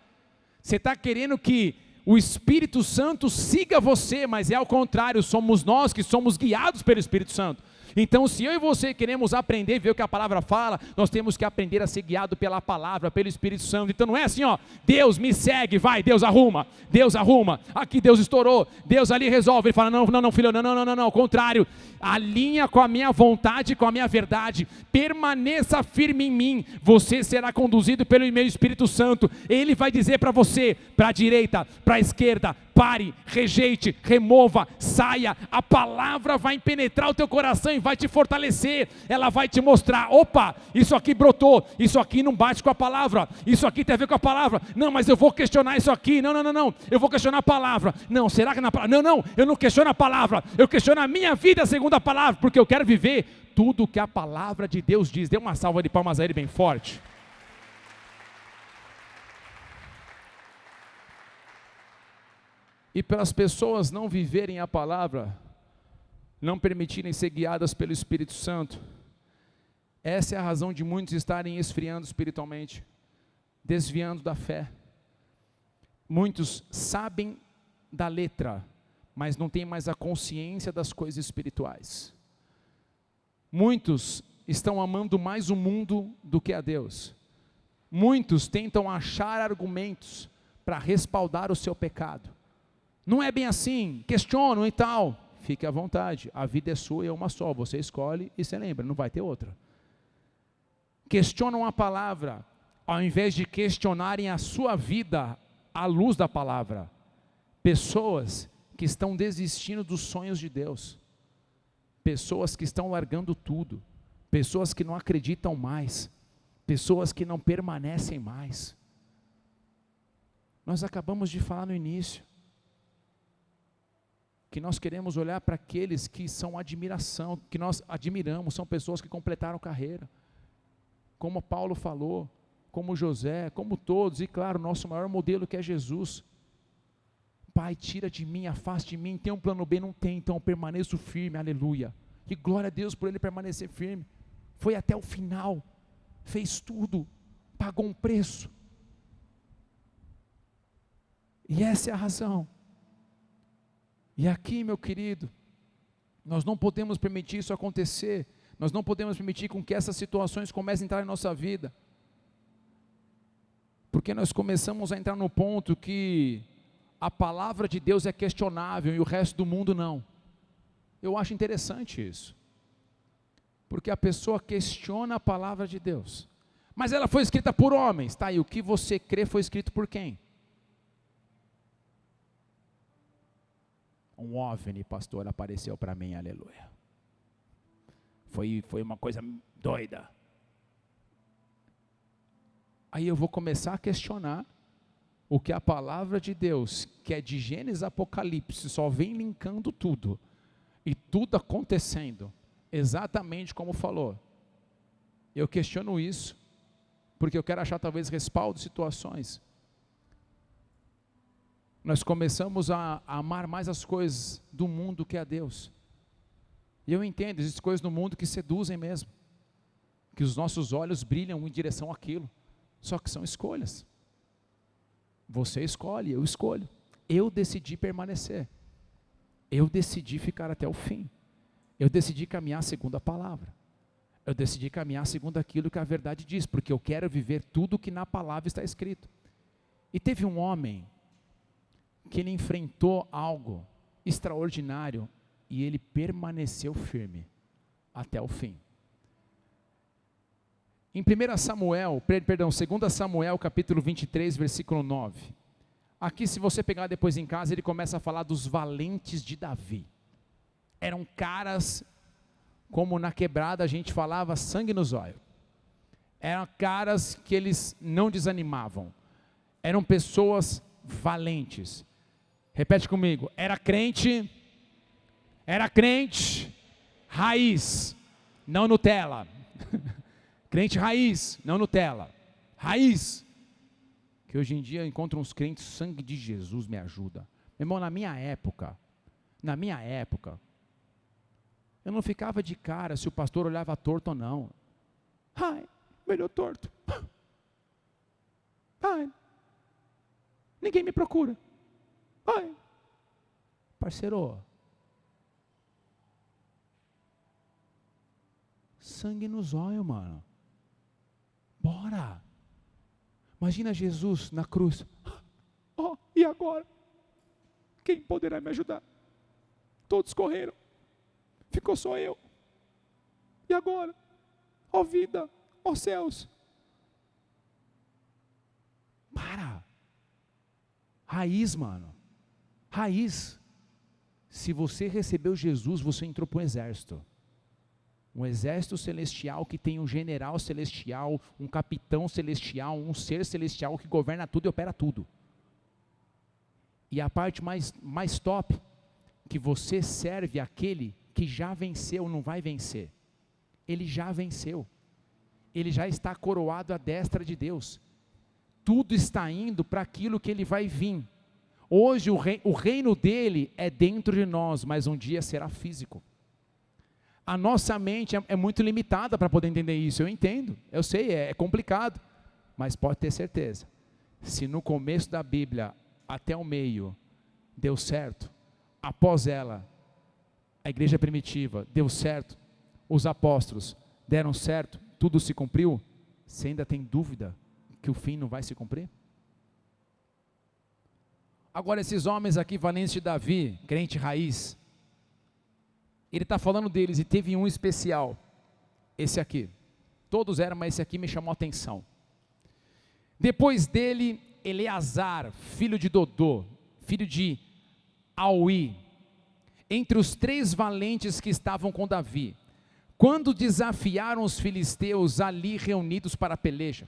Você está querendo que o Espírito Santo siga você, mas é ao contrário, somos nós que somos guiados pelo Espírito Santo. Então, se eu e você queremos aprender, ver o que a palavra fala, nós temos que aprender a ser guiado pela palavra, pelo Espírito Santo. Então não é assim, ó, Deus me segue, vai, Deus arruma, aqui Deus estourou, Deus ali resolve. Ele fala, não, filho, não, ao contrário, alinha com a minha vontade, com a minha verdade, permaneça firme em mim, você será conduzido pelo meu Espírito Santo. Ele vai dizer para você, para a direita, para a esquerda, pare, rejeite, remova, saia. A palavra vai penetrar o teu coração e vai te fortalecer. Ela vai te mostrar, opa, isso aqui brotou, isso aqui não bate com a palavra, isso aqui tem a ver com a palavra. Não, mas eu vou questionar isso aqui. Não, eu vou questionar a palavra. Não, será que na palavra? Não, eu não questiono a palavra, eu questiono a minha vida segundo a palavra, porque eu quero viver tudo o que a palavra de Deus diz. Dê uma salva de palmas a ele bem forte. E pelas pessoas não viverem a palavra, não permitirem ser guiadas pelo Espírito Santo, essa é a razão de muitos estarem esfriando espiritualmente, desviando da fé. Muitos sabem da letra, mas não têm mais a consciência das coisas espirituais. Muitos estão amando mais o mundo do que a Deus. Muitos tentam achar argumentos para respaldar o seu pecado. Não é bem assim, questionam e tal. Fique à vontade, a vida é sua e é uma só, você escolhe e você lembra, não vai ter outra. Questionam a palavra, ao invés de questionarem a sua vida à luz da palavra. Pessoas que estão desistindo dos sonhos de Deus. Pessoas que estão largando tudo. Pessoas que não acreditam mais. Pessoas que não permanecem mais. Nós acabamos de falar no início que nós queremos olhar para aqueles que são admiração, que nós admiramos, são pessoas que completaram carreira, como Paulo falou, como José, como todos, e claro, nosso maior modelo que é Jesus. Pai, tira de mim, afaste de mim, tem um plano B? Não tem, então eu permaneço firme, aleluia, e glória a Deus por ele permanecer firme, foi até o final, fez tudo, pagou um preço, e essa é a razão. E aqui, meu querido, nós não podemos permitir isso acontecer, nós não podemos permitir com que essas situações comecem a entrar em nossa vida, porque nós começamos a entrar no ponto que a palavra de Deus é questionável e o resto do mundo não. Eu acho interessante isso, porque a pessoa questiona a palavra de Deus, mas ela foi escrita por homens, tá, e o que você crê foi escrito por quem? Um OVNI, pastor, apareceu para mim, aleluia. Foi uma coisa doida. Aí eu vou começar a questionar o que a palavra de Deus, que é de Gênesis a Apocalipse, só vem linkando tudo, e tudo acontecendo, exatamente como falou. Eu questiono isso, porque eu quero achar talvez respaldo em situações. nós começamos a amar mais as coisas do mundo que a Deus. E eu entendo, existem coisas no mundo que seduzem mesmo, que os nossos olhos brilham em direção àquilo, só que são escolhas. Você escolhe, eu escolho. Eu decidi permanecer, eu decidi ficar até o fim, eu decidi caminhar segundo a palavra, eu decidi caminhar segundo aquilo que a verdade diz, porque eu quero viver tudo que na palavra está escrito. E teve um homem que ele enfrentou algo extraordinário e ele permaneceu firme até o fim. Em 2 Samuel capítulo 23, versículo 9. Aqui, se você pegar depois em casa, ele começa a falar dos valentes de Davi. Eram caras, como na quebrada a gente falava, sangue nos olhos. Eram caras que eles não desanimavam. Eram pessoas valentes. Repete comigo, era crente, raiz, não Nutella. Crente raiz, não Nutella, raiz. Que hoje em dia eu encontro uns crentes, sangue de Jesus me ajuda. Meu irmão, na minha época, eu não ficava de cara se o pastor olhava torto ou não. Ai, melhor torto. Ai, ninguém me procura. Ai, parceiro, sangue nos olhos, mano. Bora. Imagina Jesus na cruz. Oh, e agora? Quem poderá me ajudar? Todos correram. Ficou só eu. E agora? Ó vida, ó céus. Para. Raiz, mano. Raiz. Se você recebeu Jesus, você entrou para um exército. Um exército celestial que tem um general celestial, um capitão celestial, um ser celestial que governa tudo e opera tudo. E a parte mais top, que você serve aquele que já venceu, não vai vencer. Ele já venceu. Ele já está coroado à destra de Deus. Tudo está indo para aquilo que ele vai vir. Hoje o reino dele é dentro de nós, mas um dia será físico. A nossa mente é muito limitada para poder entender isso, eu entendo, eu sei, é complicado, mas pode ter certeza, se no começo da Bíblia, até o meio, deu certo, após ela, a igreja primitiva, deu certo, os apóstolos deram certo, tudo se cumpriu, você ainda tem dúvida que o fim não vai se cumprir? Agora esses homens aqui, valentes de Davi, crente raiz, ele está falando deles e teve um especial, esse aqui. Todos eram, mas esse aqui me chamou a atenção. Depois dele, Eleazar, filho de Dodô, filho de Auí, entre os 3 valentes que estavam com Davi, quando desafiaram os filisteus ali reunidos para a peleja,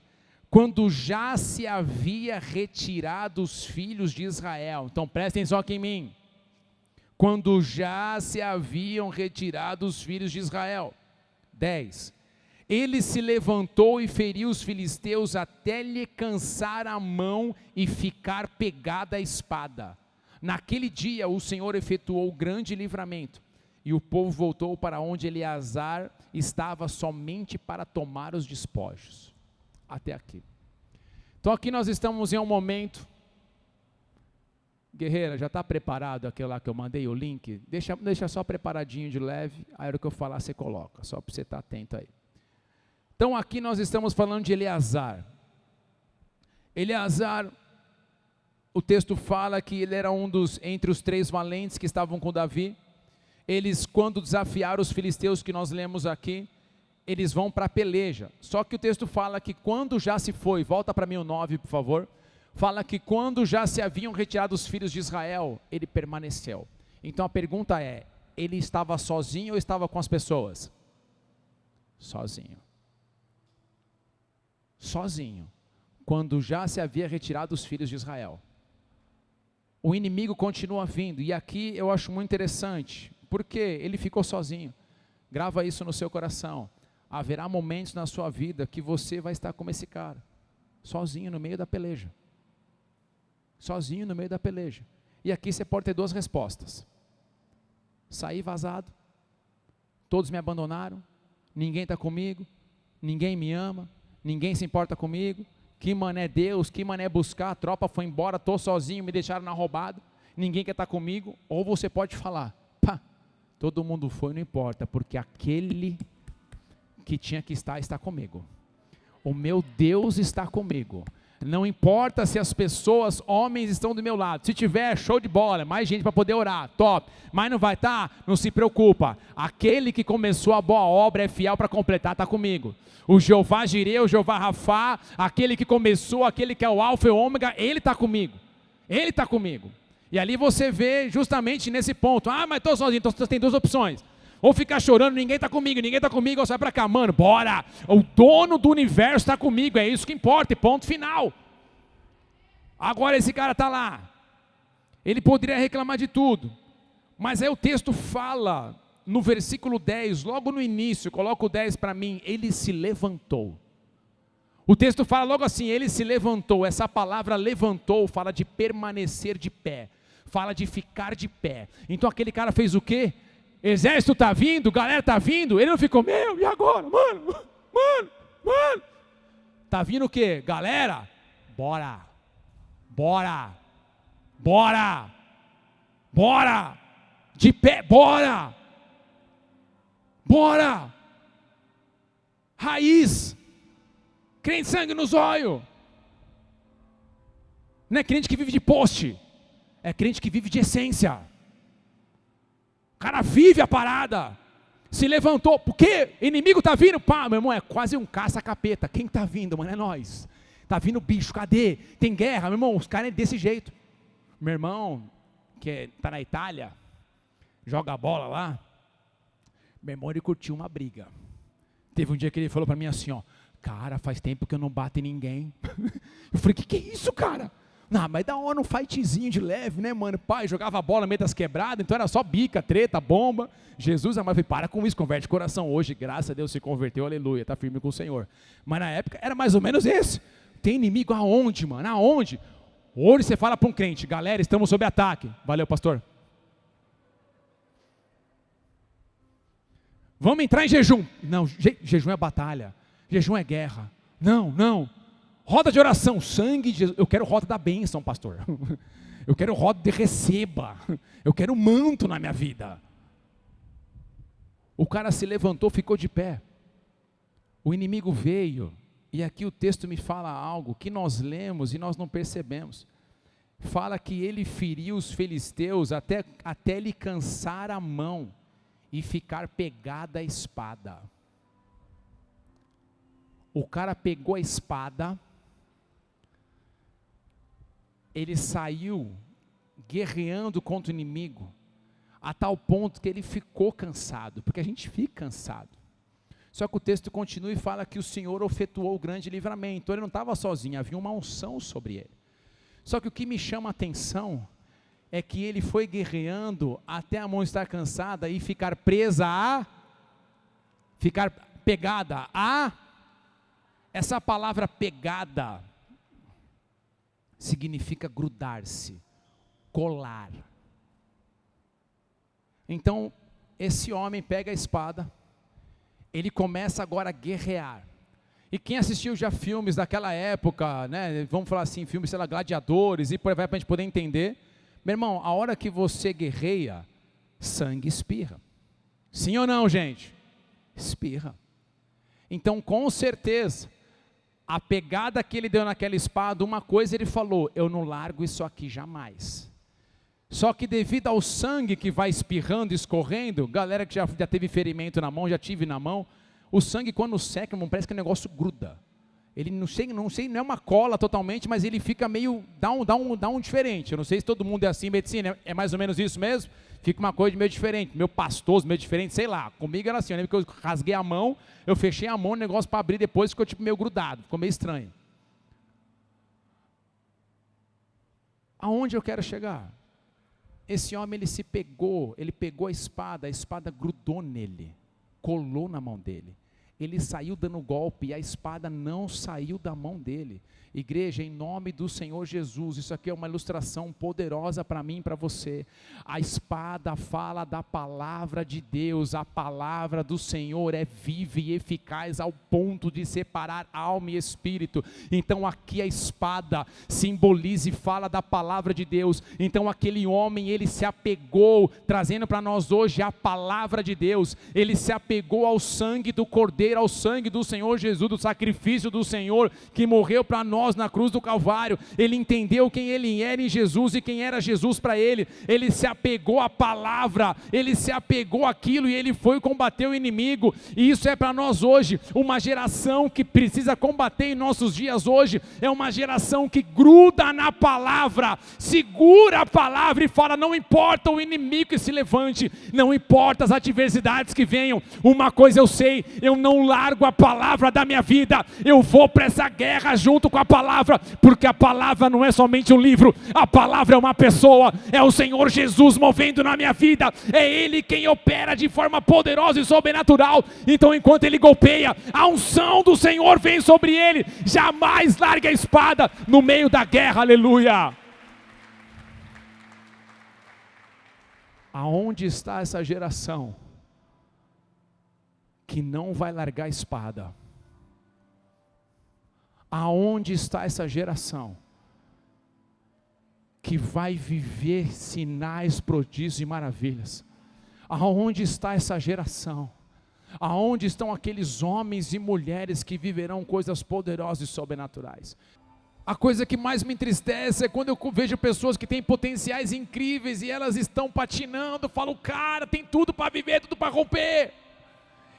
quando já se havia retirado os filhos de Israel. Então prestem atenção aqui em mim. Quando já se haviam retirado os filhos de Israel. 10. Ele se levantou e feriu os filisteus até lhe cansar a mão e ficar pegada a espada. Naquele dia o Senhor efetuou grande livramento, e o povo voltou para onde Eleazar estava somente para tomar os despojos. Até aqui. Então aqui nós estamos em um momento. Guerreira, já está preparado aquele lá que eu mandei, o link? Deixa só preparadinho de leve, aí a hora que eu falar você coloca, só para você estar atento aí. Então aqui nós estamos falando de Eleazar. Eleazar, o texto fala que ele era entre os 3 valentes que estavam com Davi. Eles, quando desafiaram os filisteus que nós lemos aqui, eles vão para a peleja. Só que o texto fala que quando já se foi, volta para mim o 9, por favor. Fala que quando já se haviam retirado os filhos de Israel, ele permaneceu. Então a pergunta é, ele estava sozinho ou estava com as pessoas? Sozinho. Sozinho. Quando já se havia retirado os filhos de Israel. O inimigo continua vindo, e aqui eu acho muito interessante, porque ele ficou sozinho. Grava isso no seu coração. Haverá momentos na sua vida que você vai estar como esse cara, sozinho no meio da peleja. sozinho no meio da peleja. E aqui você pode ter duas respostas: saí vazado, todos me abandonaram, ninguém está comigo, ninguém me ama, ninguém se importa comigo, que mané Deus, que mané buscar, a tropa foi embora, estou sozinho, me deixaram na roubada, ninguém quer estar comigo. Ou você pode falar: pá, todo mundo foi, não importa, porque aquele que tinha que estar, está comigo. O meu Deus está comigo. Não importa se as pessoas, homens, estão do meu lado. Se tiver, show de bola, mais gente para poder orar, top. Mas não vai estar? Não se preocupa. Aquele que começou a boa obra é fiel para completar, está comigo. O Jeová Jireh, o Jeová Rafá, aquele que começou, aquele que é o alfa e o ômega, ele está comigo. Ele está comigo. E ali você vê justamente nesse ponto: ah, mas estou sozinho. Então você tem duas opções: ou ficar chorando, ninguém está comigo, ou sai para cá, mano, bora, o dono do universo está comigo, é isso que importa, e ponto final. Agora esse cara está lá, ele poderia reclamar de tudo, mas aí o texto fala, no versículo 10, logo no início, coloca o 10 para mim, ele se levantou. O texto fala logo assim, ele se levantou. Essa palavra levantou fala de permanecer de pé, fala de ficar de pé. Então aquele cara fez o quê? Exército está vindo, galera está vindo, ele não ficou: meu, e agora? Mano, está vindo o quê? Galera, bora, de pé, bora, raiz, crente sangue nos olhos, não é crente que vive de post, é crente que vive de essência. O cara vive a parada, se levantou, porque inimigo está vindo, pá, meu irmão, é quase um caça-capeta. Quem está vindo, mano? É nós. Está vindo bicho, cadê? Tem guerra, meu irmão, os caras é desse jeito. Meu irmão, que está na Itália, joga bola lá, meu irmão, ele curtiu uma briga. Teve um dia que ele falou para mim assim, ó: cara, faz tempo que eu não bato em ninguém. Eu falei: que é isso, cara? Não, mas dá um fightzinho de leve, né, mano? Pai, jogava bola no meio das quebradas, então era só bica, treta, bomba. Jesus amava. Para com isso, converte o coração. Hoje, graças a Deus, se converteu, aleluia, está firme com o Senhor. Mas na época era mais ou menos esse. Tem inimigo aonde, mano? Aonde? Hoje você fala para um crente: galera, estamos sob ataque. Valeu, pastor. Vamos entrar em jejum. Não, jejum é batalha. Jejum é guerra. Não. Roda de oração, sangue de Jesus. Eu quero roda da bênção, pastor. Eu quero roda de receba. Eu quero manto na minha vida. O cara se levantou, ficou de pé. O inimigo veio. E aqui o texto me fala algo que nós lemos e nós não percebemos. Fala que ele feriu os filisteus até lhe cansar a mão e ficar pegada a espada. O cara pegou a espada, ele saiu guerreando contra o inimigo, a tal ponto que ele ficou cansado, porque a gente fica cansado. Só que o texto continua e fala que o Senhor efetuou o grande livramento. Então ele não estava sozinho, havia uma unção sobre ele. Só que o que me chama a atenção é que ele foi guerreando até a mão estar cansada e ficar pegada a. Essa palavra pegada significa grudar-se, colar. Então, esse homem pega a espada, ele começa agora a guerrear. E quem assistiu já filmes daquela época, né, vamos falar assim, filmes, sei lá, gladiadores, e por aí vai para a gente poder entender. Meu irmão, a hora que você guerreia, sangue espirra. Sim ou não, gente? Espirra. Então, com certeza, a pegada que ele deu naquela espada, uma coisa ele falou: eu não largo isso aqui jamais. Só que devido ao sangue que vai espirrando, escorrendo, galera que já teve ferimento na mão, já tive na mão, o sangue quando seca, irmão, parece que o negócio gruda. Ele não sei, não é uma cola totalmente, mas ele fica meio, dá um diferente. Eu não sei se todo mundo é assim em medicina, é mais ou menos isso mesmo? Fica uma coisa meio diferente, meio pastoso, meio diferente, sei lá. Comigo era assim, eu lembro que eu rasguei a mão, eu fechei a mão, o negócio para abrir depois ficou tipo meio grudado, ficou meio estranho. Aonde eu quero chegar? Esse homem, ele pegou a espada grudou nele, colou na mão dele. Ele saiu dando golpe e a espada não saiu da mão dele. Igreja, em nome do Senhor Jesus, isso aqui é uma ilustração poderosa para mim e para você. A espada fala da palavra de Deus, a palavra do Senhor é viva e eficaz ao ponto de separar alma e espírito. Então aqui a espada simboliza e fala da palavra de Deus. Então aquele homem, ele se apegou, trazendo para nós hoje a palavra de Deus, ele se apegou ao sangue do Cordeiro, ao sangue do Senhor Jesus, do sacrifício do Senhor, que morreu para nós na cruz do Calvário. Ele entendeu quem ele era em Jesus e quem era Jesus para ele. Ele se apegou à palavra, ele se apegou àquilo e ele foi combater o inimigo. E isso é para nós hoje, uma geração que precisa combater em nossos dias hoje, é uma geração que gruda na palavra, segura a palavra e fala: não importa o inimigo que se levante, não importa as adversidades que venham, uma coisa eu sei, eu não largo a palavra da minha vida, eu vou para essa guerra junto com a palavra, porque a palavra não é somente um livro, a palavra é uma pessoa, é o Senhor Jesus movendo na minha vida, é Ele quem opera de forma poderosa e sobrenatural. Então enquanto Ele golpeia, a unção do Senhor vem sobre ele. Jamais largue a espada no meio da guerra, aleluia. Aonde está essa geração que não vai largar a espada? Aonde está essa geração que vai viver sinais, prodígios e maravilhas? Aonde está essa geração? Aonde estão aqueles homens e mulheres que viverão coisas poderosas e sobrenaturais? A coisa que mais me entristece é quando eu vejo pessoas que têm potenciais incríveis e elas estão patinando. Eu falo: cara, tem tudo para viver, tudo para romper.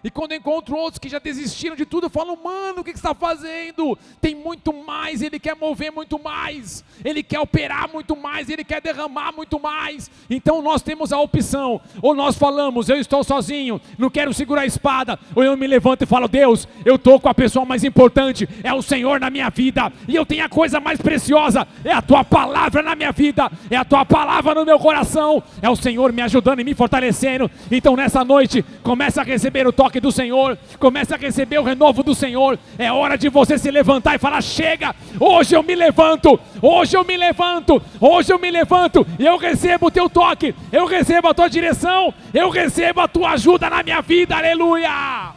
E quando eu encontro outros que já desistiram de tudo, eu falo: mano, o que você está fazendo? Tem muito mais, Ele quer mover muito mais, Ele quer operar muito mais, Ele quer derramar muito mais. Então nós temos a opção, ou nós falamos: eu estou sozinho, não quero segurar a espada, ou eu me levanto e falo: Deus, eu estou com a pessoa mais importante, é o Senhor na minha vida, e eu tenho a coisa mais preciosa, é a Tua palavra na minha vida, é a Tua palavra no meu coração, é o Senhor me ajudando e me fortalecendo. Então nessa noite, começa a receber o toque do Senhor, começa a receber o renovo do Senhor. É hora de você se levantar e falar: chega, hoje eu me levanto, hoje eu me levanto, hoje eu me levanto, e eu recebo o Teu toque, eu recebo a Tua direção, eu recebo a Tua ajuda na minha vida, aleluia.